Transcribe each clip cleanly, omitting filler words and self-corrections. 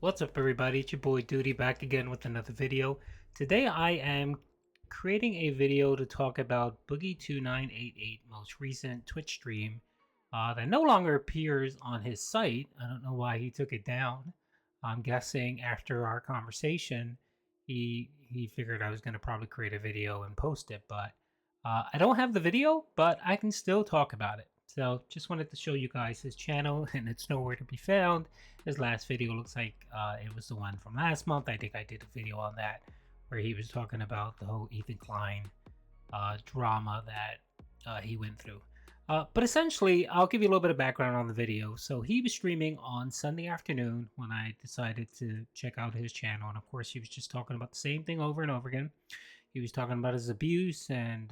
What's up everybody, it's your boy Doody back again with another video. Today I am creating a video to talk about Boogie2988 most recent Twitch stream that no longer appears on his site. I don't know why he took it down. I'm guessing after our conversation he figured I was going to probably create a video and post it, but I don't have the video, but I can still talk about it. So just wanted to show you guys his channel, and it's nowhere to be found. His last video looks like it was the one from last month. I think I did a video on that where he was talking about the whole Ethan Klein drama that he went through. But essentially, I'll give you a little bit of background on the video. So he was streaming on Sunday afternoon when I decided to check out his channel. And of course, he was just talking about the same thing over and over again. He was talking about his abuse and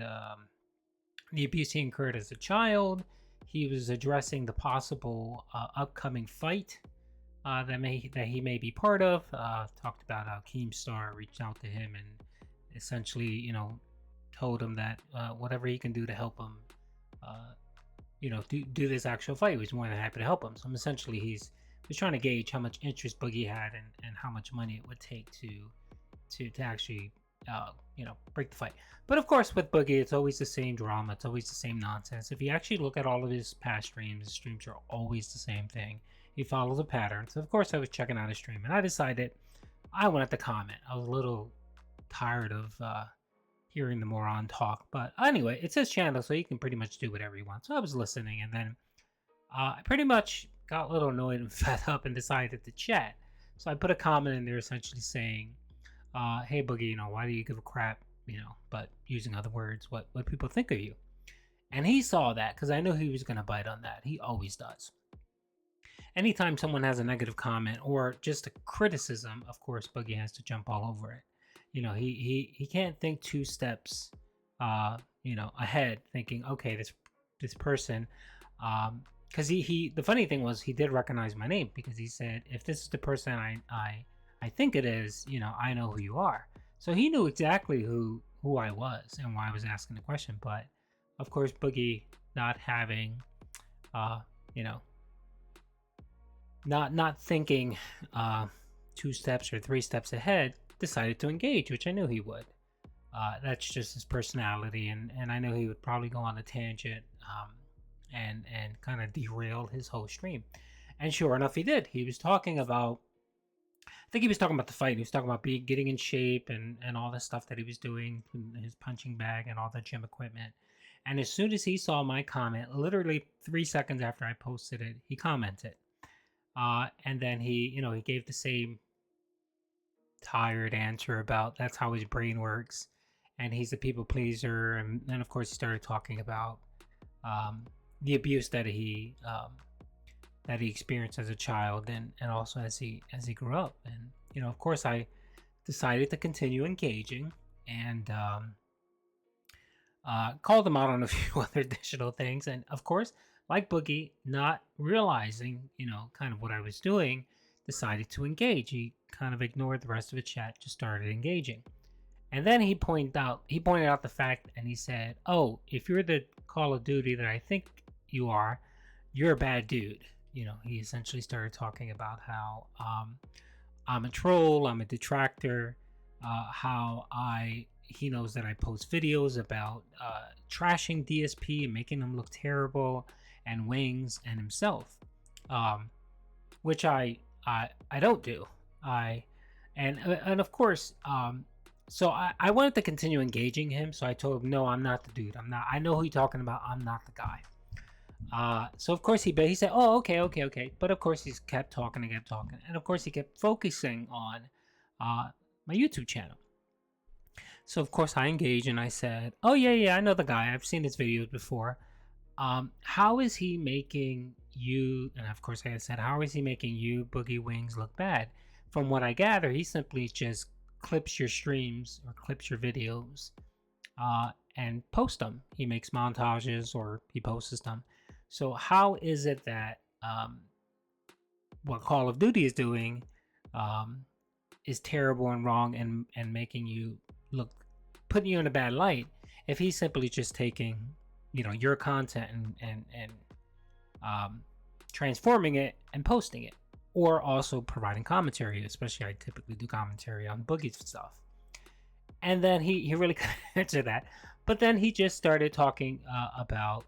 the abuse he incurred as a child. He was addressing the possible upcoming fight that he may be part of. Talked about how Keemstar reached out to him and essentially, you know, told him that whatever he can do to help him, you know, do this actual fight, he was more than happy to help him. So essentially, he was trying to gauge how much interest Boogie had and how much money it would take to actually you know, break the fight. But of course, with Boogie, it's always the same drama. It's always the same nonsense. If you actually look at all of his past streams, his streams are always the same thing. He follows a pattern. So of course, I was checking out his stream, and I decided I wanted to comment. I was a little tired of hearing the moron talk. But anyway, it's his channel, so he can pretty much do whatever he wants. So I was listening, and then I pretty much got a little annoyed and fed up and decided to chat. So I put a comment in there essentially saying, hey Boogie, you know, why do you give a crap, you know, but using other words, what people think of you. And he saw that because I knew he was going to bite on that. He always does. Anytime someone has a negative comment or just a criticism, of course, Boogie has to jump all over it. You know, he can't think two steps, you know, ahead, thinking, okay, this person, because the funny thing was he did recognize my name because he said, if this is the person I think it is, you know, I know who you are. So he knew exactly who I was and why I was asking the question. But of course, Boogie not having, you know, not thinking 2 steps or 3 steps ahead, decided to engage, which I knew he would. That's just his personality, and I know he would probably go on a tangent and kind of derail his whole stream. And sure enough, he did. He was talking about, I think he was talking about the fight. He was talking about getting in shape and all the stuff that he was doing, his punching bag and all the gym equipment. And as soon as he saw my comment, literally 3 seconds after I posted it, he commented. And then he, you know, he gave the same tired answer about that's how his brain works. And he's a people pleaser. And then, of course, he started talking about the abuse that he experienced as a child and also as he grew up. And you know, of course, I decided to continue engaging and called him out on a few other additional things. And of course, like Boogie, not realizing, you know, kind of what I was doing, decided to engage. He kind of ignored the rest of the chat, just started engaging. And then he pointed out the fact, and he said, oh, if you're the Call of Duty that I think you are, you're a bad dude. You know, he essentially started talking about how I'm a troll, I'm a detractor, how he knows that I post videos about trashing DSP and making them look terrible, and Wings and himself, which I don't do. And of course, so I wanted to continue engaging him, so I told him, no, I'm not the dude. I'm not. I know who you're talking about. I'm not the guy. So of course he said, oh, okay. But of course he's kept talking. And of course he kept focusing on my YouTube channel. So of course I engaged and I said, oh yeah, I know the guy. I've seen his videos before. How is he making you, and of course I said, how is he making you, Boogie Wings, look bad? From what I gather, he simply just clips your streams or clips your videos and posts them. He makes montages or he posts them. So how is it that what Call of Duty is doing is terrible and wrong and making you look, putting you in a bad light, if he's simply just taking, you know, your content and transforming it and posting it? or also providing commentary. Especially, I typically do commentary on Boogie's stuff. And then he really couldn't answer that. But then he just started talking about,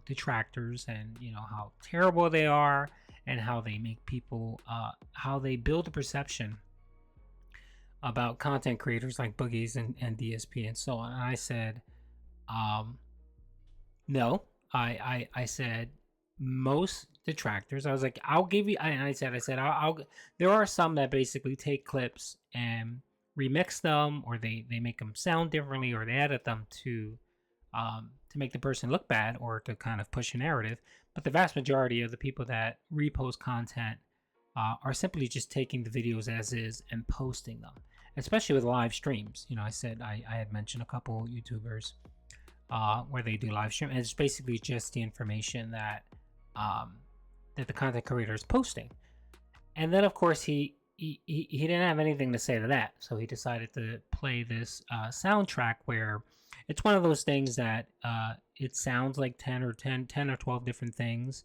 detractors, and how terrible they are, and how they make people, how they build a perception about content creators like Boogies and DSP and so on. And I said, no. I said most detractors. I was like, I'll give you. And I said, I'll. There are some that basically take clips and remix them, or they make them sound differently, or they edit them to make the person look bad, or to kind of push a narrative. But the vast majority of the people that repost content are simply just taking the videos as is and posting them, especially with live streams. I said I had mentioned a couple YouTubers where they do live stream, and it's basically just the information that that the content creator is posting. And then, of course, he didn't have anything to say to that, so he decided to play this soundtrack where it's one of those things that it sounds like 10 or 12 different things,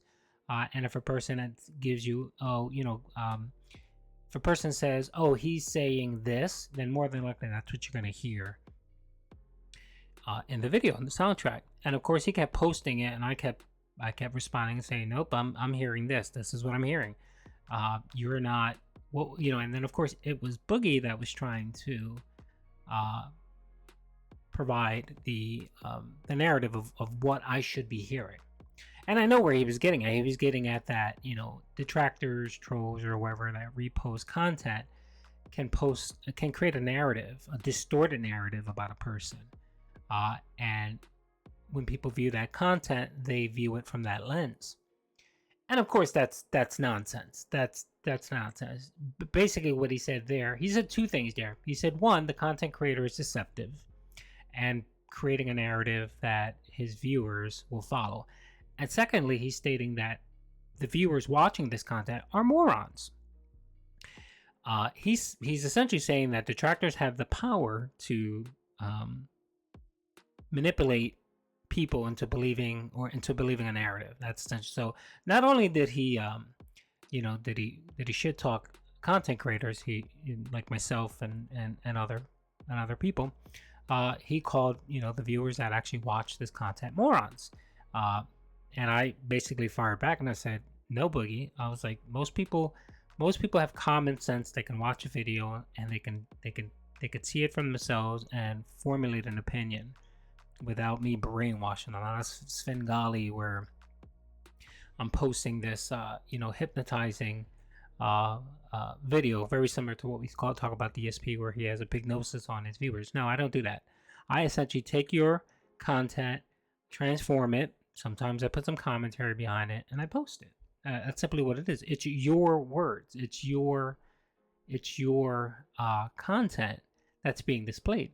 and if a person gives you, if a person says, oh, he's saying this, then more than likely that's what you're going to hear in the video, in the soundtrack. And of course, he kept posting it, and I kept responding and saying, nope, I'm hearing this is what I'm hearing. You're not, and then of course it was Boogie that was trying to provide the narrative of what I should be hearing. And I know where he was getting at. He was getting at that, detractors, trolls, or whoever that repost content can create a narrative, a distorted narrative about a person. And when people view that content, they view it from that lens. And of course, that's nonsense. That's nonsense. But basically, what he said there, he said two things there. He said, one, the content creator is deceptive and creating a narrative that his viewers will follow. And secondly, he's stating that the viewers watching this content are morons. He's essentially saying that detractors have the power to manipulate people into believing a narrative. That's essential. So not only did he did he shit talk content creators, he, like myself and other people, he called the viewers that actually watch this content morons. And I basically fired back and I said, no, Boogie. I was like, most people have common sense. They can watch a video and they can see it for themselves and formulate an opinion without me brainwashing them. That's Svengali, where I'm posting this, hypnotizing video, very similar to what we talk about DSP, where he has a hypnosis on his viewers. No, I don't do that. I essentially take your content, transform it. Sometimes I put some commentary behind it, and I post it. That's simply what it is. It's your words. It's your content that's being displayed.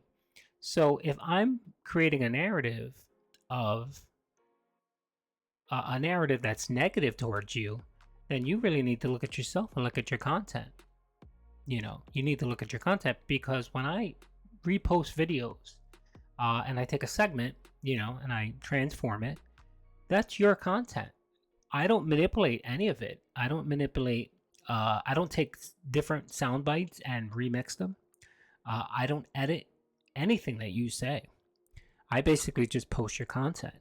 So if I'm creating a narrative of a narrative that's negative towards you, then you really need to look at yourself and look at your content. You need to look at your content, because when I repost videos and I take a segment, and I transform it, that's your content. I don't manipulate any of it. I don't manipulate. I don't take different sound bites and remix them. I don't edit anything that you say. I basically just post your content.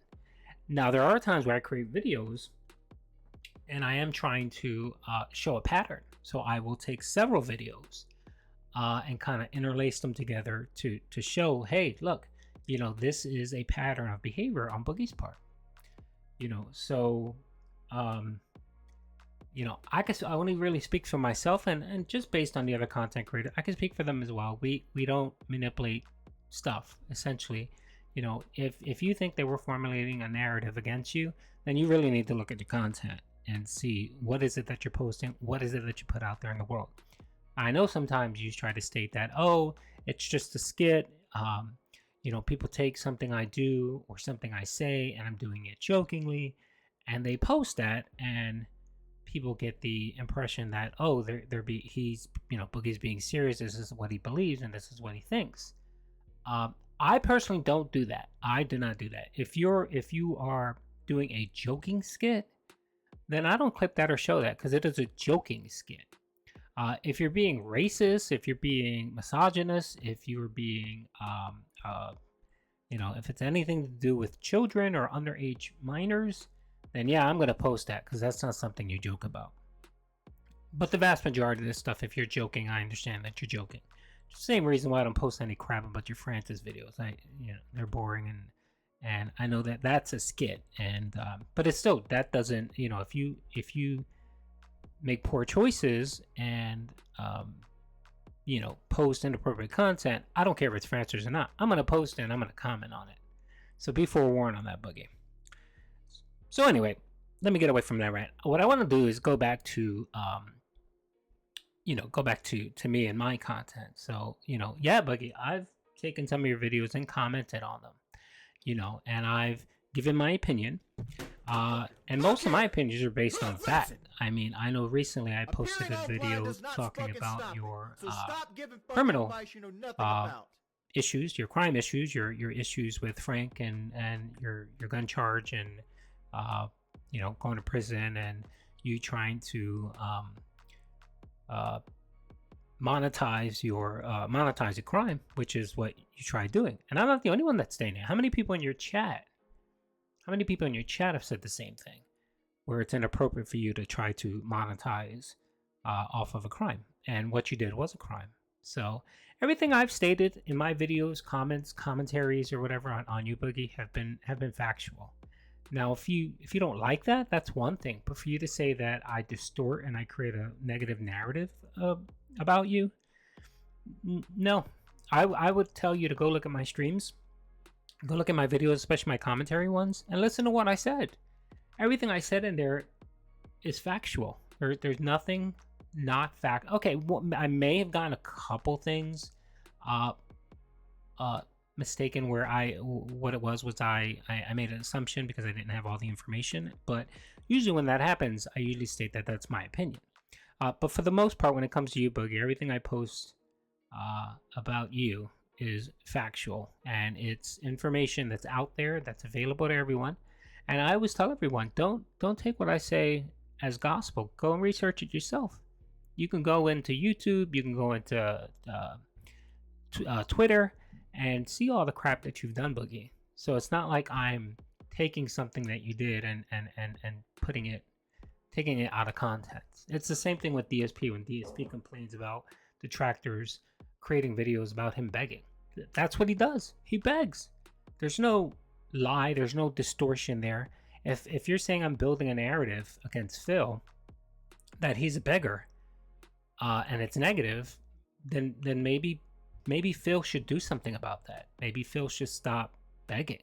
Now, there are times where I create videos and I am trying to show a pattern. So I will take several videos and kind of interlace them together to show, hey, look, this is a pattern of behavior on Boogie's part. So I guess I only really speak for myself, and just based on the other content creator, I can speak for them as well. We don't manipulate stuff, essentially. If you think they were formulating a narrative against you, then you really need to look at your content and see what is it that you're posting, what is it that you put out there in the world. I know sometimes you try to state that, oh, it's just a skit. People take something I do or something I say and I'm doing it jokingly, and they post that, and people get the impression that, oh, he's Boogie's being serious. This is what he believes and this is what he thinks. I personally don't do that. I do not do that. If you are doing a joking skit, then I don't clip that or show that because it is a joking skit. If you're being racist, if you're being misogynist, if you're being, if it's anything to do with children or underage minors, then yeah, I'm going to post that because that's not something you joke about. But the vast majority of this stuff, if you're joking, I understand that you're joking. Same reason why I don't post any crap about your Francis videos. They're boring, and I know that that's a skit, and but it's still, that doesn't, if you make poor choices and post inappropriate content, I don't care if it's Francis or not. I'm gonna post it and I'm gonna comment on it. So be forewarned on that, Boogie. So anyway, let me get away from that rant. What I want to do is go back to to me and my content. So, yeah, Boogie, I've taken some of your videos and commented on them, and I've given my opinion. And most of my opinions are based on fact. I mean, I know recently I posted a video talking about your criminal issues, your crime issues, your issues with Frank and your gun charge and going to prison and you trying to monetize your crime, which is what you try doing. And I'm not the only one that's saying it. How many people in your chat have said the same thing, where it's inappropriate for you to try to monetize off of a crime, and what you did was a crime? So everything I've stated in my videos, comments, commentaries, or whatever on you, Boogie, have been factual. Now, if you don't like that, that's one thing. But for you to say that I distort and I create a negative narrative about you, no. I would tell you to go look at my streams, go look at my videos, especially my commentary ones, and listen to what I said. Everything I said in there is factual. There's nothing not fact. Okay, well, I may have gotten a couple things mistaken where I made an assumption because I didn't have all the information. But usually when that happens, I usually state that that's my opinion. But for the most part, when it comes to you, Boogie, everything I post about you is factual, and it's information that's out there, that's available to everyone. And I always tell everyone, don't take what I say as gospel. Go and research it yourself. You can go into YouTube, you can go into Twitter, and see all the crap that you've done, Boogie. So it's not like I'm taking something that you did and taking it out of context. It's the same thing with DSP when DSP complains about detractors creating videos about him begging. That's what he does. He begs. There's no lie, there's no distortion there. If you're saying I'm building a narrative against Phil that he's a beggar, and it's negative, then maybe Phil should do something about that. Maybe Phil should stop begging.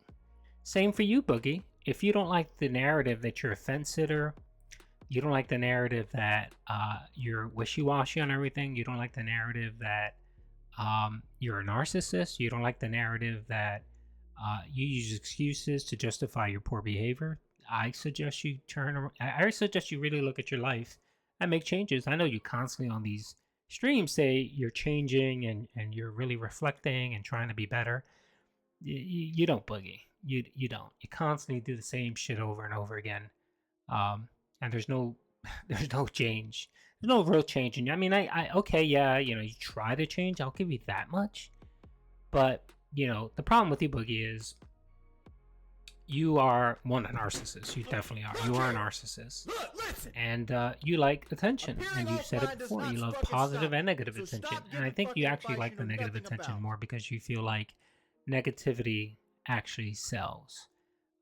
Same for you, Boogie. If you don't like the narrative that you're a fence sitter, you don't like the narrative that you're wishy-washy on everything, you don't like the narrative that you're a narcissist, you don't like the narrative that you use excuses to justify your poor behavior, I suggest you really look at your life and make changes. I know you constantly on these streams say you're changing and you're really reflecting and trying to be better. You don't, Boogie. You don't. You constantly do the same shit over and over again. And there's no change. There's no real change in you. I mean, I okay, yeah, you try to change. I'll give you that much. But, the problem with you, Boogie, is you are a narcissist. You definitely are. You are a narcissist. And you like attention. And you've said it before. You love positive and negative attention. And I think you actually like the negative attention more because you feel like negativity actually sells.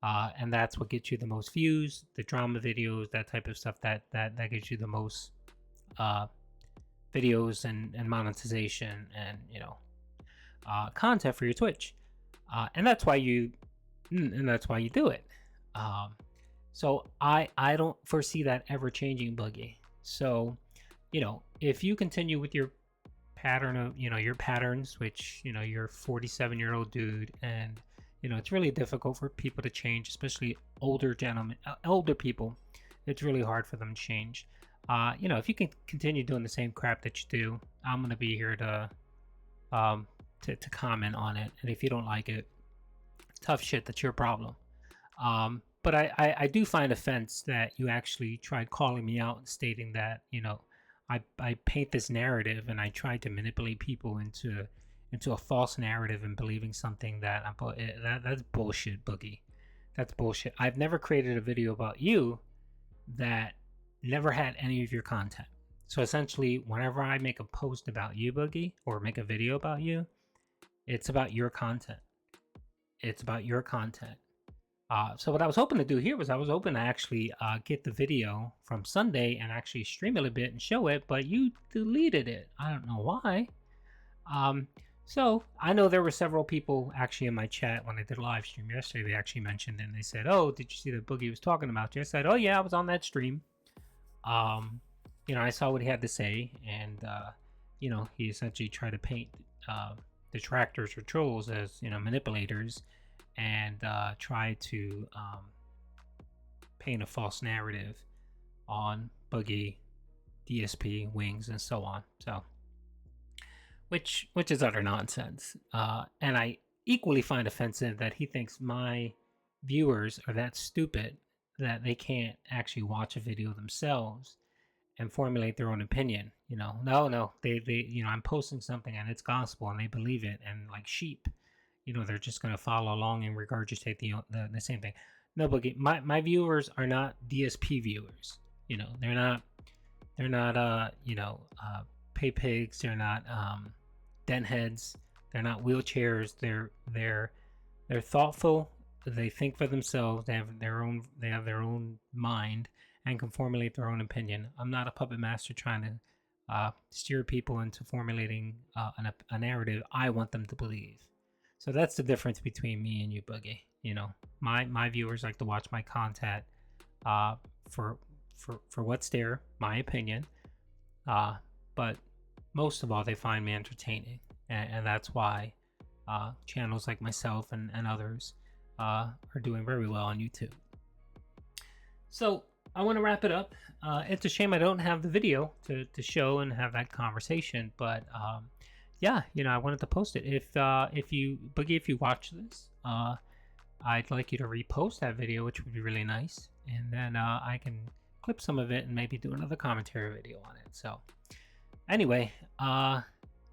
And that's what gets you the most views, the drama videos, that type of stuff that gets you the most videos and monetization and content for your Twitch. And that's why you do it. So I don't foresee that ever changing, Boogie. So, if you continue with your pattern of, your patterns, which, you're a 47-year-old dude, and, it's really difficult for people to change, especially older people. It's really hard for them to change. If you can continue doing the same crap that you do, I'm going to be here to comment on it. And if you don't like it, tough shit, that's your problem. but I do find offense that you actually tried calling me out and stating that, I paint this narrative and I tried to manipulate people into a false narrative and believing something that that's bullshit, Boogie. That's bullshit. I've never created a video about you that never had any of your content. So essentially, whenever I make a post about you, Boogie, or make a video about you, it's about your content. It's about your content. So what I was hoping to do here was I was hoping to actually get the video from Sunday and actually stream it a bit and show it, but you deleted it. I don't know why. So I know there were several people actually in my chat when I did a live stream yesterday. They actually mentioned it and they said, "Oh, did you see that Boogie was talking about you?" I said, "Oh yeah, I was on that stream." I saw what he had to say, and he essentially tried to paint detractors or trolls as manipulators, and try to paint a false narrative on Boogie, DSP, Wings, and so on. So, which is utter nonsense. And I equally find offensive that he thinks my viewers are that stupid that they can't actually watch a video themselves and formulate their own opinion. No, they I'm posting something and it's gospel and they believe it, and like sheep, they're just going to follow along and regurgitate the same thing. No, Boogie, my viewers are not DSP viewers. They're not pay pigs. They're not den heads. They're not wheelchairs. They're thoughtful. They think for themselves. They have their own mind and can formulate their own opinion. I'm not a puppet master trying to steer people into formulating a narrative I want them to believe. So that's the difference between me and you, Boogie. My viewers like to watch my content for what's there, my opinion. But most of all, they find me entertaining, and that's why channels like myself and others are doing very well on YouTube. So I want to wrap it up. It's a shame I don't have the video to show and have that conversation, but yeah, I wanted to post it. If you Boogie, if you watch this, I'd like you to repost that video, which would be really nice, and then I can clip some of it and maybe do another commentary video on it. So anyway,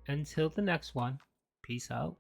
until the next one, peace out.